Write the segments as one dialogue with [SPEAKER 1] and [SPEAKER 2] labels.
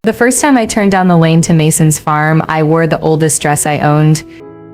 [SPEAKER 1] The first time I turned down the lane to Mason's farm, I wore the oldest dress I owned.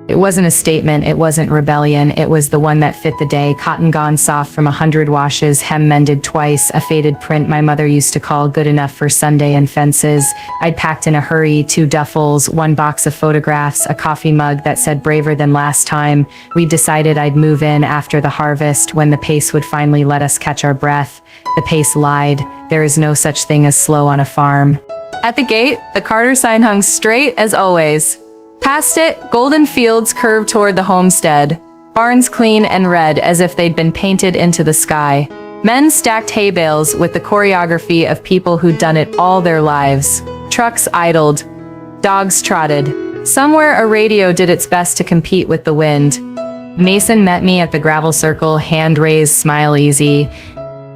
[SPEAKER 1] It wasn't a statement, it wasn't rebellion, it was the one that fit the day, cotton gone soft from 100 washes, hem mended twice, a faded print my mother used to call good enough for Sunday and fences. I'd packed in a hurry, 2 duffels, 1 box of photographs, a coffee mug that said braver than last time. We decided I'd move in after the harvest, when the pace would finally let us catch our breath. The pace lied. There is no such thing as slow on a farm. At the gate, the Carter sign hung straight as always. Past it, golden fields curved toward the homestead. Barns clean and red as if they'd been painted into the sky. Men stacked hay bales with the choreography of people who'd done it all their lives. Trucks idled. Dogs trotted. Somewhere a radio did its best to compete with the wind. Mason met me at the gravel circle, hand raised, smile easy.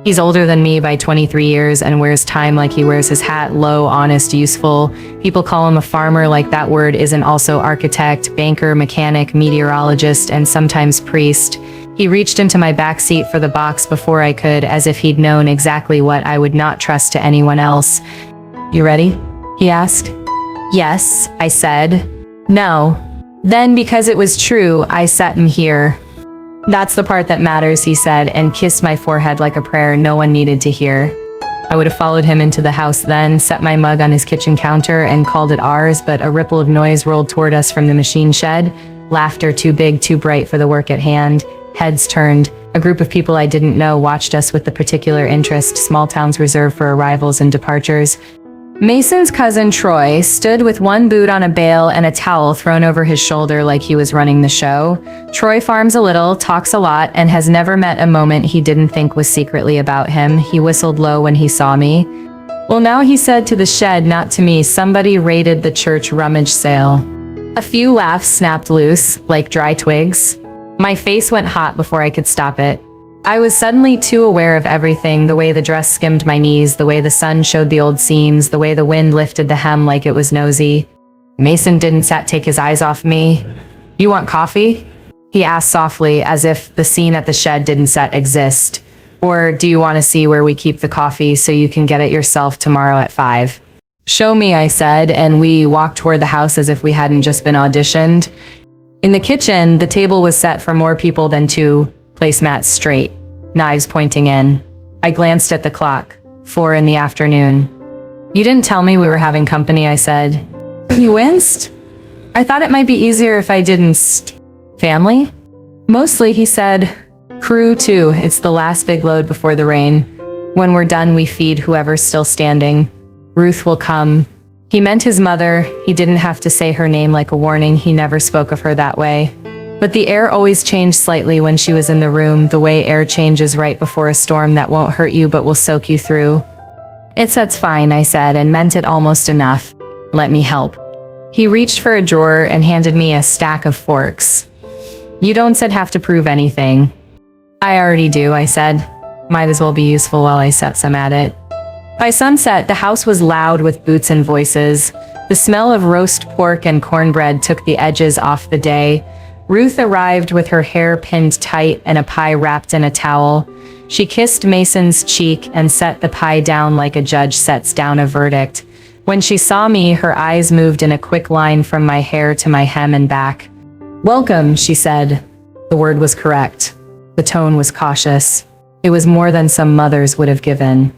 [SPEAKER 1] He's older than me by 23 years and wears time like he wears his hat, low, honest, useful. People call him a farmer like that word isn't also architect, banker, mechanic, meteorologist, and sometimes priest. He reached into my backseat for the box before I could, as if he'd known exactly what I would not trust to anyone else. "You ready?" he asked. "Yes," I said. "No." Then, because it was true, I set him here. "That's the part that matters," he said, and kissed my forehead like a prayer no one needed to hear. I would have followed him into the house then, set my mug on his kitchen counter, and called it ours, but a ripple of noise rolled toward us from the machine shed. Laughter too big, too bright for the work at hand. Heads turned. A group of people I didn't know watched us with the particular interest small towns reserve for arrivals and departures. Mason's cousin Troy stood with 1 boot on a bale and a towel thrown over his shoulder like he was running the show. Troy farms a little, talks a lot, and has never met a moment he didn't think was secretly about him. He whistled low when he saw me. "Well, now," he said to the shed, not to me, "somebody raided the church rummage sale." A few laughs snapped loose, like dry twigs. My face went hot before I could stop it. I was suddenly too aware of everything, the way the dress skimmed my knees, the way the sun showed the old seams, the way the wind lifted the hem like it was nosy. Mason didn't take his eyes off me. "You want coffee?" he asked softly, as if the scene at the shed didn't exist. "Or do you want to see where we keep the coffee so you can get it yourself tomorrow at 5? "Show me," I said, and we walked toward the house as if we hadn't just been auditioned. In the kitchen, the table was set for more people than 2. Placemats straight, knives pointing in. I glanced at the clock. 4 in the afternoon. "You didn't tell me we were having company," I said. He winced. "I thought it might be easier if I didn't." "Family?" "Mostly," he said. "Crew, too. It's the last big load before the rain. When we're done, we feed whoever's still standing. Ruth will come." He meant his mother. He didn't have to say her name like a warning. He never spoke of her that way. But the air always changed slightly when she was in the room, the way air changes right before a storm that won't hurt you but will soak you through. That's fine," I said, and meant it almost enough. "Let me help." He reached for a drawer and handed me a stack of forks. "You don't have to prove anything." "I already do," I said. Might as well be useful while I set some at it. By sunset, the house was loud with boots and voices. The smell of roast pork and cornbread took the edges off the day. Ruth arrived with her hair pinned tight and a pie wrapped in a towel. She kissed Mason's cheek and set the pie down like a judge sets down a verdict. When she saw me, her eyes moved in a quick line from my hair to my hem and back. "Welcome," she said. The word was correct. The tone was cautious. It was more than some mothers would have given.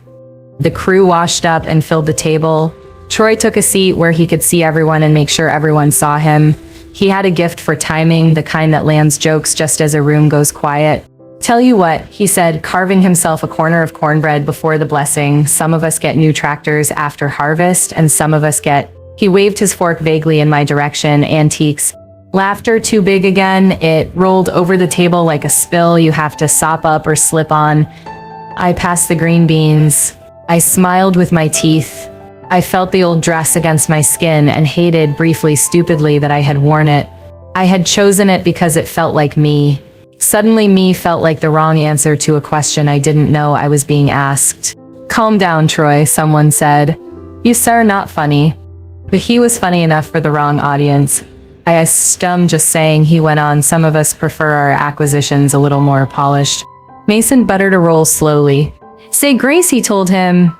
[SPEAKER 1] The crew washed up and filled the table. Troy took a seat where he could see everyone and make sure everyone saw him. He had a gift for timing, the kind that lands jokes just as a room goes quiet. "Tell you what," he said, carving himself a corner of cornbread before the blessing. "Some of us get new tractors after harvest, and some of us get—" He waved his fork vaguely in my direction. "Antiques." Laughter too big again. It rolled over the table like a spill you have to sop up or slip on. I passed the green beans. I smiled with my teeth. I felt the old dress against my skin and hated briefly, stupidly, that I had worn it. I had chosen it because it felt like me. Suddenly me felt like the wrong answer to a question I didn't know I was being asked. "Calm down, Troy," someone said. "You sir not funny." But he was funny enough for the wrong audience. I stummed just saying, he went on, "Some of us prefer our acquisitions a little more polished." Mason buttered a roll slowly. "Say grace," he told him.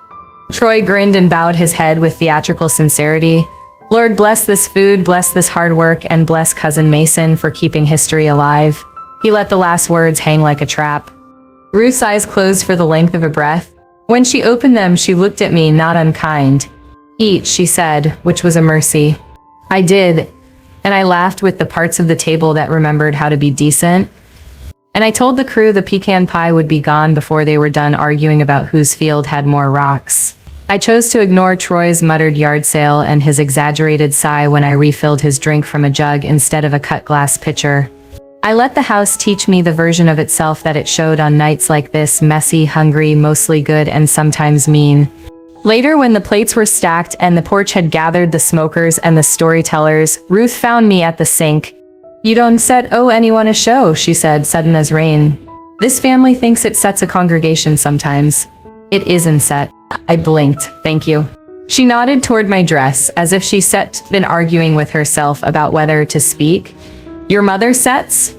[SPEAKER 1] Troy grinned and bowed his head with theatrical sincerity. Lord bless this food, bless this hard work, and bless cousin Mason for keeping history alive. He let the last words hang like a trap. Ruth's eyes closed for the length of a breath. When she opened them, she looked at me, not unkind. Eat, she said, which was a mercy. I did, and I laughed with the parts of the table that remembered how to be decent. And I told the crew the pecan pie would be gone before they were done arguing about whose field had more rocks. I chose to ignore Troy's muttered yard sale and his exaggerated sigh when I refilled his drink from a jug instead of a cut glass pitcher. I let the house teach me the version of itself that it showed on nights like this, messy, hungry, mostly good, and sometimes mean. Later, when the plates were stacked and the porch had gathered the smokers and the storytellers, Ruth found me at the sink. "You don't owe anyone a show," she said, sudden as rain. "This family thinks it sets a congregation sometimes. It isn't set." I blinked. "Thank you." She nodded toward my dress, as if she'd been arguing with herself about whether to speak. "Your mother sets?"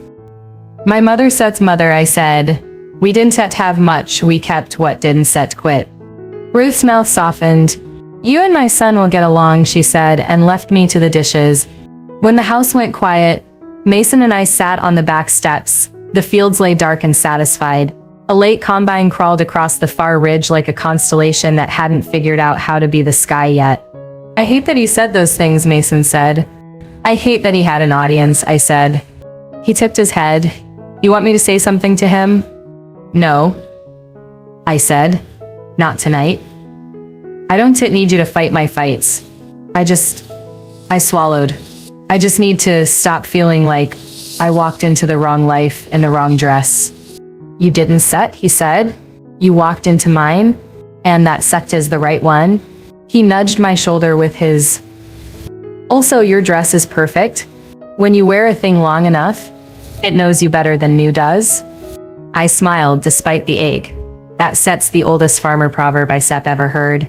[SPEAKER 1] "My mother sets, mother," I said. "We didn't have much, we kept what didn't set quit." Ruth's mouth softened. "You and my son will get along," she said, and left me to the dishes. When the house went quiet, Mason and I sat on the back steps. The fields lay dark and satisfied. A late combine crawled across the far ridge like a constellation that hadn't figured out how to be the sky yet. "I hate that he said those things," Mason said. "I hate that he had an audience," I said. He tipped his head. "You want me to say something to him?" "No," I said. "Not tonight. I don't need you to fight my fights. I swallowed. I just need to stop feeling like I walked into the wrong life in the wrong dress." "You didn't set," he said. "You walked into mine, and that set is the right one." He nudged my shoulder with his. "Also, your dress is perfect. When you wear a thing long enough, it knows you better than new does." I smiled despite the ache. That set's the oldest farmer proverb I ever heard.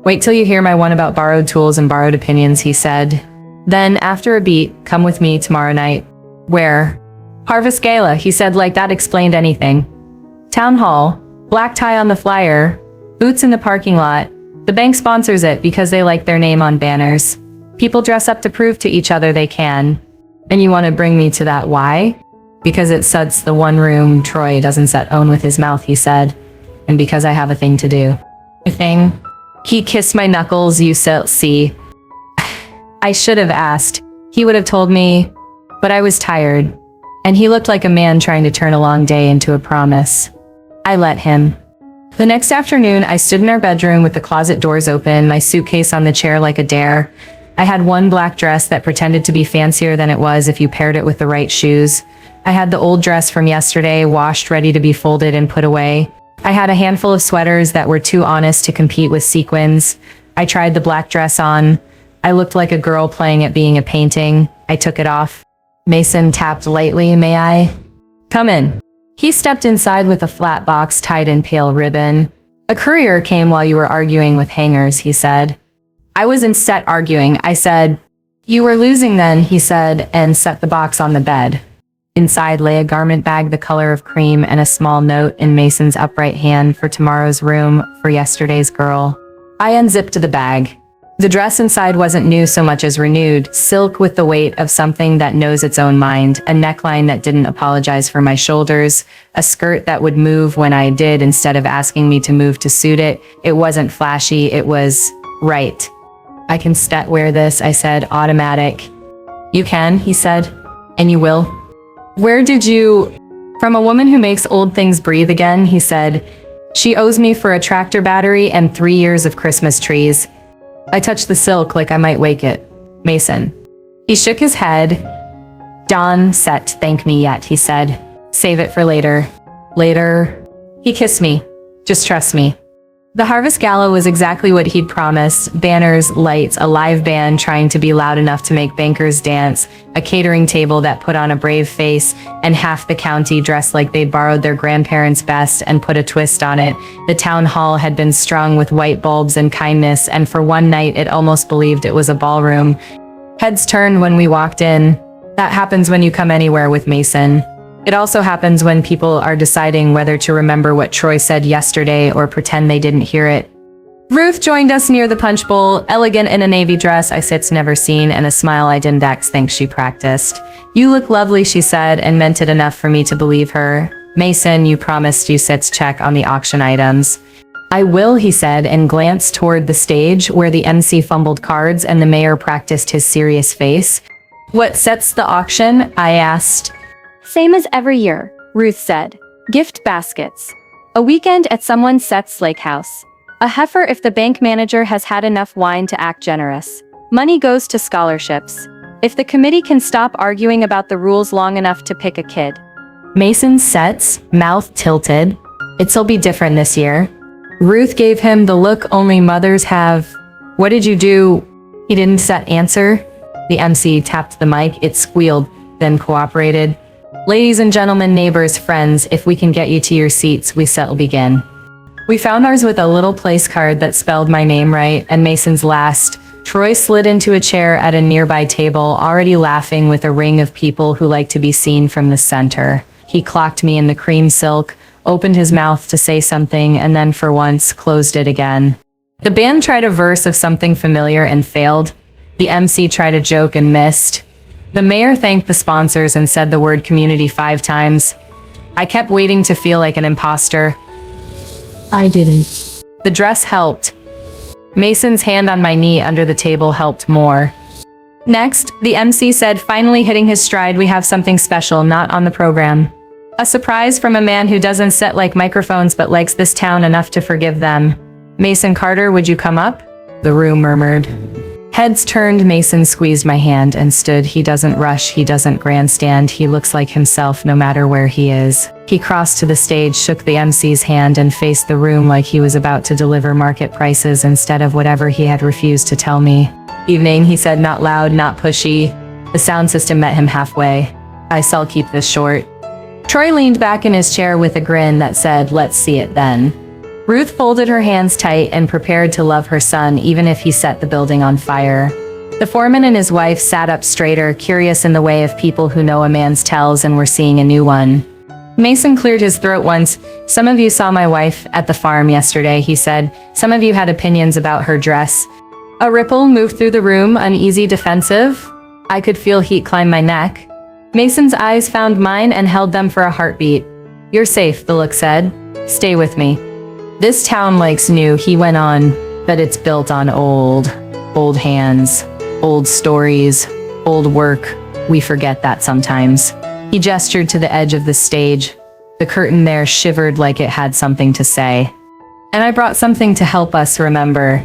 [SPEAKER 1] "Wait till you hear my one about borrowed tools and borrowed opinions," he said. Then, after a beat, "Come with me tomorrow night." "Where?" "Harvest Gala," he said, like that explained anything. "Town hall, black tie on the flyer, boots in the parking lot. The bank sponsors it because they like their name on banners. People dress up to prove to each other they can." "And you want to bring me to that? Why?" "Because it sets the one room Troy doesn't own with his mouth," he said. "And because I have a thing to do." "A thing?" He kissed my knuckles. "You see." I should have asked. He would have told me, but I was tired, and he looked like a man trying to turn a long day into a promise. I let him. The next afternoon, I stood in our bedroom with the closet doors open, my suitcase on the chair like a dare. I had one black dress that pretended to be fancier than it was if you paired it with the right shoes. I had the old dress from yesterday, washed, ready to be folded and put away. I had a handful of sweaters that were too honest to compete with sequins. I tried the black dress on. I looked like a girl playing at being a painting. I took it off. Mason tapped lightly. "May I?" "Come in." He stepped inside with a flat box tied in pale ribbon. "A courier came while you were arguing with hangers," he said. I wasn't arguing. I said, "You were losing then," he said, and set the box on the bed. Inside lay a garment bag the color of cream and a small note in Mason's upright hand: "For tomorrow's room, for yesterday's girl." I unzipped the bag. The dress inside wasn't new so much as renewed, silk with the weight of something that knows its own mind, a neckline that didn't apologize for my shoulders, a skirt that would move when I did instead of asking me to move to suit it. It wasn't flashy, it was right. "I can wear this," I said, automatic. "You can," he said. "And you will?" "Where did you—" "From a woman who makes old things breathe again," he said. "She owes me for a tractor battery and 3 years of Christmas trees." I touched the silk like I might wake it. "Mason." He shook his head. "Dawn set, thank me yet," he said. "Save it for later." "Later?" He kissed me. "Just trust me." The Harvest Gala was exactly what he'd promised. Banners, lights, a live band trying to be loud enough to make bankers dance, a catering table that put on a brave face, and half the county dressed like they'd borrowed their grandparents' best and put a twist on it. The town hall had been strung with white bulbs and kindness, and for one night it almost believed it was a ballroom. Heads turned when we walked in. That happens when you come anywhere with Mason. It also happens when people are deciding whether to remember what Troy said yesterday or pretend they didn't hear it. Ruth joined us near the punch bowl, elegant in a navy dress I sits never seen and a smile I didn't think she practiced. "You look lovely," she said, and meant it enough for me to believe her. "Mason, you promised you sits check on the auction items." "I will," he said, and glanced toward the stage where the MC fumbled cards and the mayor practiced his serious face. "What sets the auction?" I asked.
[SPEAKER 2] "Same as every year," Ruth said. "Gift baskets. A weekend at someone's Seth's lake house. A heifer if the bank manager has had enough wine to act generous. Money goes to scholarships. If the committee can stop arguing about the rules long enough to pick a kid."
[SPEAKER 1] Mason sets, mouth tilted. "It'll be different this year." Ruth gave him the look only mothers have. "What did you do?" He didn't set answer. The MC tapped the mic, it squealed, then cooperated. "Ladies and gentlemen, neighbors, friends, if we can get you to your seats, we set'll begin." We found ours with a little place card that spelled my name right, and Mason's last. Troy slid into a chair at a nearby table, already laughing with a ring of people who like to be seen from the center. He clocked me in the cream silk, opened his mouth to say something, and then for once closed it again. The band tried a verse of something familiar and failed. The MC tried a joke and missed. The mayor thanked the sponsors and said the word community 5 times. I kept waiting to feel like an imposter. I didn't. The dress helped. Mason's hand on my knee under the table helped more. Next, the MC said, finally hitting his stride, "We have something special not on the program. A surprise from a man who doesn't set like microphones but likes this town enough to forgive them. Mason Carter, would you come up?" The room murmured. Heads turned, Mason squeezed my hand and stood. He doesn't rush, he doesn't grandstand, he looks like himself no matter where he is. He crossed to the stage, shook the MC's hand and faced the room like he was about to deliver market prices instead of whatever he had refused to tell me. "Evening," he said, not loud, not pushy. The sound system met him halfway. "I'll keep this short." Troy leaned back in his chair with a grin that said, "Let's see it then." Ruth folded her hands tight and prepared to love her son even if he set the building on fire. The foreman and his wife sat up straighter, curious in the way of people who know a man's tells and were seeing a new one. Mason cleared his throat once. "Some of you saw my wife at the farm yesterday," he said. "Some of you had opinions about her dress." A ripple moved through the room, uneasy, defensive. I could feel heat climb my neck. Mason's eyes found mine and held them for a heartbeat. "You're safe," the look said. "Stay with me. This town likes new," he went on, "but it's built on old hands, old stories, old work. We forget that sometimes." He gestured to the edge of the stage. The curtain there shivered like it had something to say. "And I brought something to help us remember."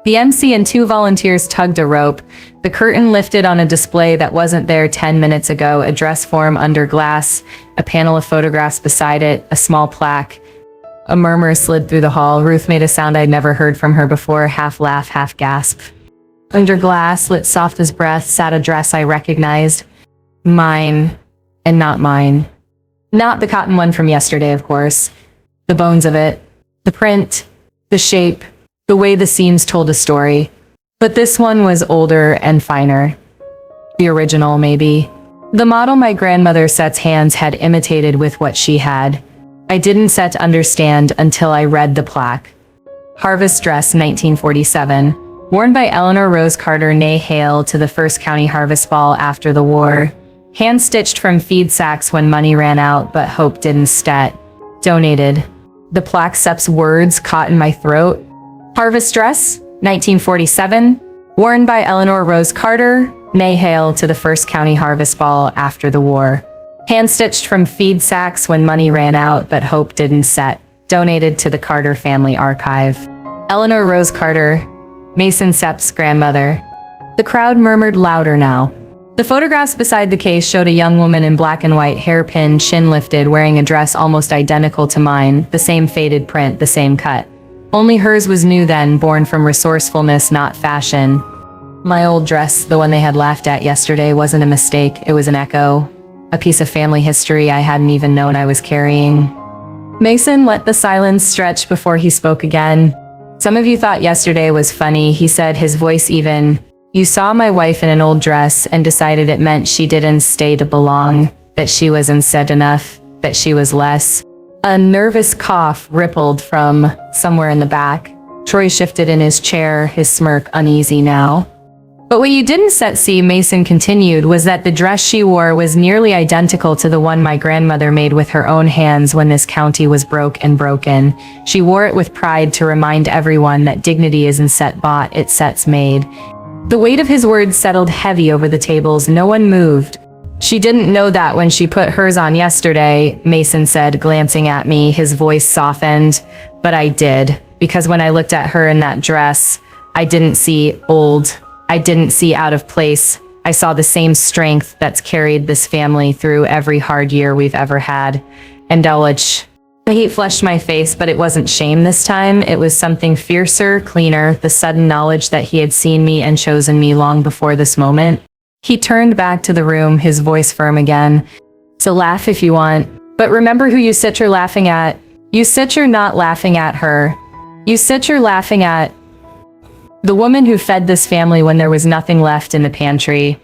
[SPEAKER 1] The MC and 2 volunteers tugged a rope. The curtain lifted on a display that wasn't there 10 minutes ago, a dress form under glass, a panel of photographs beside it, a small plaque. A murmur slid through the hall. Ruth made a sound I'd never heard from her before, half laugh, half gasp. Under glass, lit soft as breath, sat a dress I recognized. Mine, and not mine. Not the cotton one from yesterday, of course. The bones of it, the print, the shape, the way the seams told a story. But this one was older and finer. The original, maybe. The model my grandmother Set's hands had imitated with what she had. I didn't set to understand until I read the plaque. Harvest dress, 1947. Worn by Eleanor Rose Carter, née Hale, to the first county harvest ball after the war. Hand-stitched from feed sacks when money ran out, but hope didn't stet. Donated. The plaque sep's words caught in my throat. Harvest dress, 1947. Worn by Eleanor Rose Carter, née Hale, to the first county harvest ball after the war. Hand-stitched from feed sacks when money ran out, but hope didn't set. Donated to the Carter Family Archive. Eleanor Rose Carter, Mason Sepp's grandmother. The crowd murmured louder now. The photographs beside the case showed a young woman in black and white, hair pinned, chin lifted, wearing a dress almost identical to mine, the same faded print, the same cut. Only hers was new then, born from resourcefulness, not fashion. My old dress, the one they had laughed at yesterday, wasn't a mistake, it was an echo. A piece of family history I hadn't even known I was carrying. Mason let the silence stretch before he spoke again. "Some of you thought yesterday was funny," he said, his voice even. "You saw my wife in an old dress and decided it meant she didn't stay to belong, that she wasn't said enough, that she was less." A nervous cough rippled from somewhere in the back. Troy shifted in his chair, his smirk uneasy now. But what you didn't see, Mason continued, was that the dress she wore was nearly identical to the one my grandmother made with her own hands when this county was broke and broken. She wore it with pride to remind everyone that dignity isn't set bought, it's sets made. The weight of his words settled heavy over the tables. No one moved. She didn't know that when she put hers on yesterday, Mason said, glancing at me, his voice softened. But I did, because when I looked at her in that dress, I didn't see old. I didn't see out of place. I saw the same strength that's carried this family through every hard year we've ever had. Indulge. The hate flushed my face, but it wasn't shame this time. It was something fiercer, cleaner, the sudden knowledge that he had seen me and chosen me long before this moment. He turned back to the room, his voice firm again. So laugh if you want, but remember who you sit you're laughing at. You sit you're not laughing at her. You sit you're laughing at the woman who fed this family when there was nothing left in the pantry.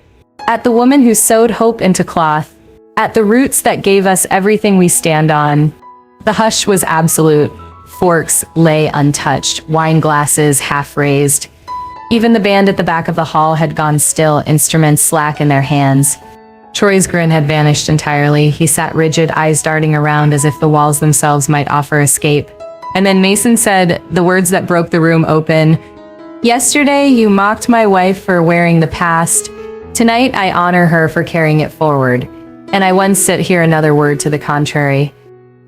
[SPEAKER 1] At the woman who sewed hope into cloth. At the roots that gave us everything we stand on. The hush was absolute. Forks lay untouched, wine glasses half raised. Even the band at the back of the hall had gone still, instruments slack in their hands. Troy's grin had vanished entirely. He sat rigid, eyes darting around as if the walls themselves might offer escape. And then Mason said, the words that broke the room open, "Yesterday you mocked my wife for wearing the past. Tonight I honor her for carrying it forward. And I once sit here another word to the contrary."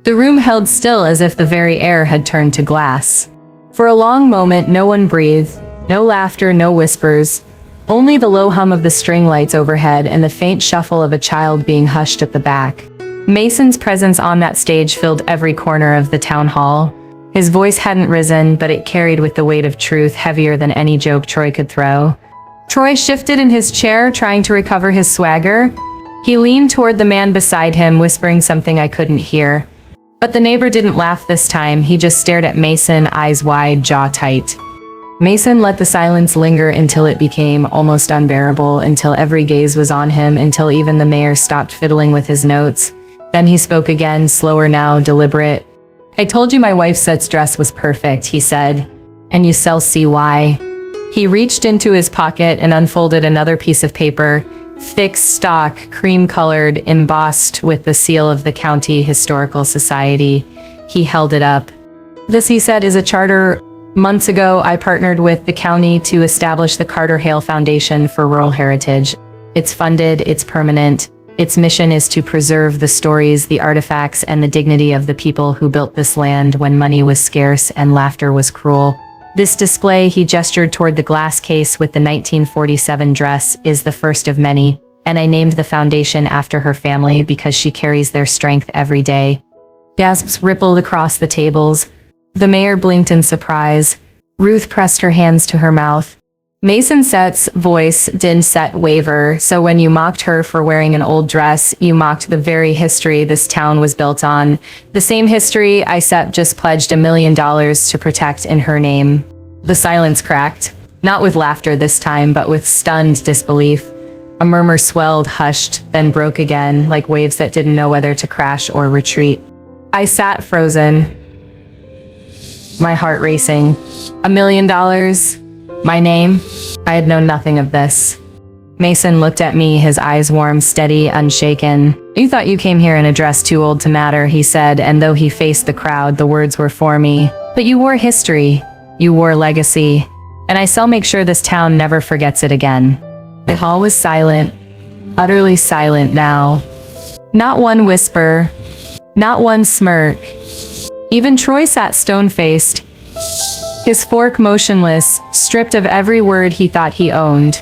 [SPEAKER 1] The room held still as if the very air had turned to glass. For a long moment no one breathed, no laughter, no whispers, only the low hum of the string lights overhead and the faint shuffle of a child being hushed at the back. Mason's presence on that stage filled every corner of the town hall. His voice hadn't risen, but it carried with the weight of truth, heavier than any joke Troy could throw. Troy shifted in his chair, trying to recover his swagger. He leaned toward the man beside him, whispering something I couldn't hear. But the neighbor didn't laugh this time. He just stared at Mason, eyes wide, jaw tight. Mason let the silence linger until it became almost unbearable, until every gaze was on him, until even the mayor stopped fiddling with his notes. Then he spoke again, slower now, deliberate. "I told you my wife's dress was perfect," he said, "and you shall see why." He reached into his pocket and unfolded another piece of paper, thick stock, cream-colored, embossed with the seal of the County Historical Society. He held it up. "This," he said, "is a charter. Months ago, I partnered with the county to establish the Carter Hale Foundation for Rural Heritage. It's funded, it's permanent. Its mission is to preserve the stories, the artifacts, and the dignity of the people who built this land when money was scarce and laughter was cruel. This display," he gestured toward the glass case with the 1947 dress, "is the first of many, and I named the foundation after her family because she carries their strength every day." Gasps rippled across the tables. The mayor blinked in surprise. Ruth pressed her hands to her mouth. Mason Set's voice didn't waver. "So when you mocked her for wearing an old dress, you mocked the very history this town was built on. The same history I just pledged $1 million to protect in her name." The silence cracked, not with laughter this time, but with stunned disbelief. A murmur swelled, hushed, then broke again, like waves that didn't know whether to crash or retreat. I sat frozen, my heart racing. $1 million? My name? I had known nothing of this. Mason looked at me, his eyes warm, steady, unshaken. "You thought you came here in a dress too old to matter," he said, and though he faced the crowd, the words were for me. "But you wore history. You wore legacy. And I shall make sure this town never forgets it again." The hall was silent, utterly silent now. Not one whisper, not one smirk. Even Troy sat stone-faced, his fork motionless, stripped of every word he thought he owned.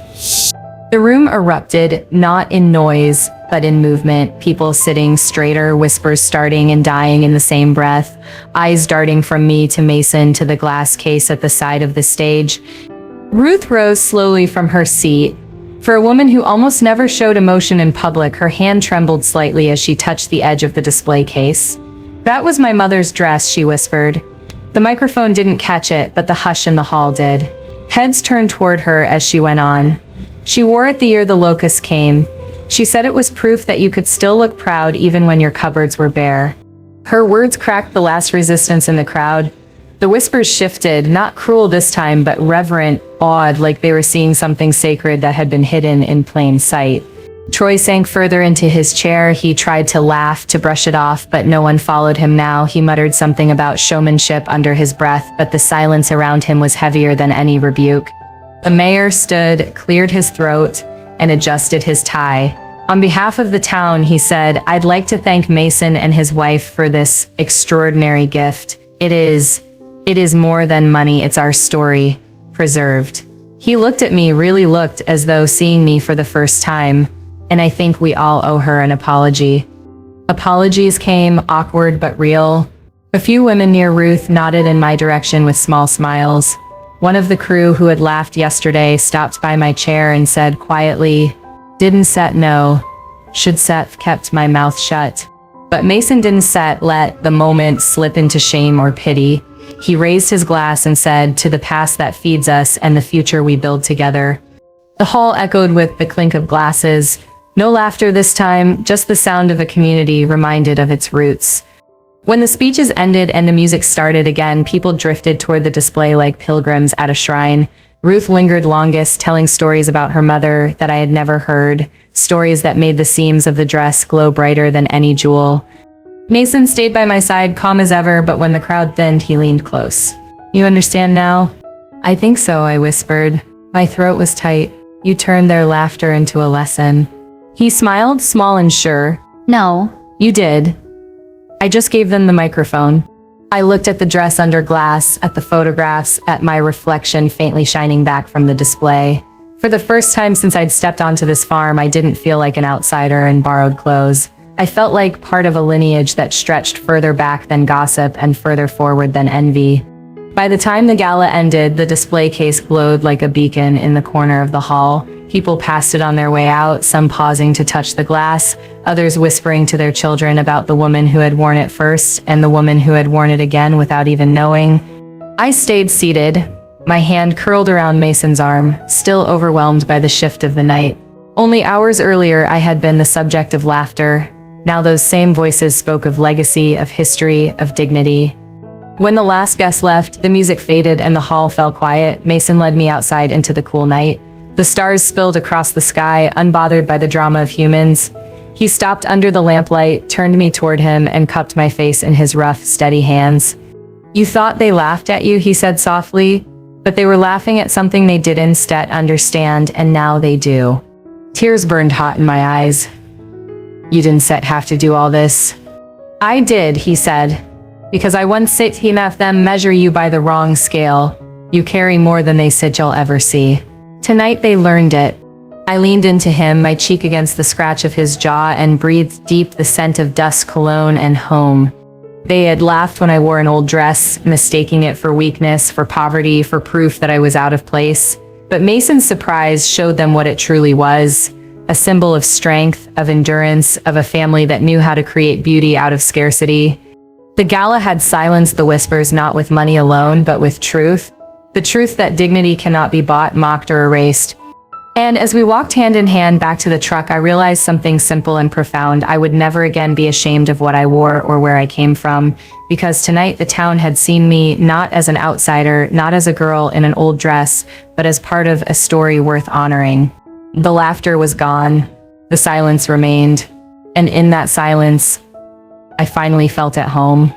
[SPEAKER 1] The room erupted, not in noise, but in movement, people sitting straighter, whispers starting and dying in the same breath, eyes darting from me to Mason to the glass case at the side of the stage. Ruth rose slowly from her seat. For a woman who almost never showed emotion in public, her hand trembled slightly as she touched the edge of the display case. "That was my mother's dress," she whispered. The microphone didn't catch it, but the hush in the hall did. Heads turned toward her as she went on. "She wore it the year the locusts came. She said it was proof that you could still look proud even when your cupboards were bare." Her words cracked the last resistance in the crowd. The whispers shifted, not cruel this time, but reverent, awed, like they were seeing something sacred that had been hidden in plain sight. Troy sank further into his chair. He tried to laugh, to brush it off, but no one followed him now. He muttered something about showmanship under his breath, but the silence around him was heavier than any rebuke. The mayor stood, cleared his throat, and adjusted his tie. On behalf of the town, he said, "I'd like to thank Mason and his wife for this extraordinary gift. It is more than money, it's our story, preserved." He looked at me, really looked, as though seeing me for the first time, and I think we all owe her an apology. Apologies came, awkward but real. A few women near Ruth nodded in my direction with small smiles. One of the crew who had laughed yesterday stopped by my chair and said quietly, "Didn't Seth know? Should Seth kept my mouth shut?" But Mason didn't let the moment slip into shame or pity. He raised his glass and said, "To the past that feeds us and the future we build together." The hall echoed with the clink of glasses. No laughter this time, just the sound of a community reminded of its roots. When the speeches ended and the music started again, people drifted toward the display like pilgrims at a shrine. Ruth lingered longest, telling stories about her mother that I had never heard, stories that made the seams of the dress glow brighter than any jewel. Mason stayed by my side, calm as ever, but when the crowd thinned, he leaned close. "You understand now?" "I think so," I whispered. My throat was tight. "You turned their laughter into a lesson." He smiled, small and sure.
[SPEAKER 2] No.
[SPEAKER 1] "You did. I just gave them the microphone." I looked at the dress under glass, at the photographs, at my reflection faintly shining back from the display. For the first time since I'd stepped onto this farm, I didn't feel like an outsider in borrowed clothes. I felt like part of a lineage that stretched further back than gossip and further forward than envy. By the time the gala ended, the display case glowed like a beacon in the corner of the hall. People passed it on their way out, some pausing to touch the glass, others whispering to their children about the woman who had worn it first and the woman who had worn it again without even knowing. I stayed seated, my hand curled around Mason's arm, still overwhelmed by the shift of the night. Only hours earlier, I had been the subject of laughter. Now those same voices spoke of legacy, of history, of dignity. When the last guest left, the music faded and the hall fell quiet. Mason led me outside into the cool night. The stars spilled across the sky, unbothered by the drama of humans. He stopped under the lamplight, turned me toward him, and cupped my face in his rough, steady hands. "You thought they laughed at you," he said softly, "but they were laughing at something they didn't yet understand, and now they do." Tears burned hot in my eyes. "You didn't have to do all this." "I did," he said, "because I once said he left them measure you by the wrong scale. You carry more than they said you'll ever see." Tonight they learned it. I leaned into him, my cheek against the scratch of his jaw, and breathed deep the scent of dust, cologne, and home. They had laughed when I wore an old dress, mistaking it for weakness, for poverty, for proof that I was out of place. But Mason's surprise showed them what it truly was. A symbol of strength, of endurance, of a family that knew how to create beauty out of scarcity. The gala had silenced the whispers not with money alone, but with truth. The truth that dignity cannot be bought, mocked, or erased. And as we walked hand in hand back to the truck, I realized something simple and profound. I would never again be ashamed of what I wore or where I came from, because tonight the town had seen me not as an outsider, not as a girl in an old dress, but as part of a story worth honoring. The laughter was gone. The silence remained. And in that silence, I finally felt at home.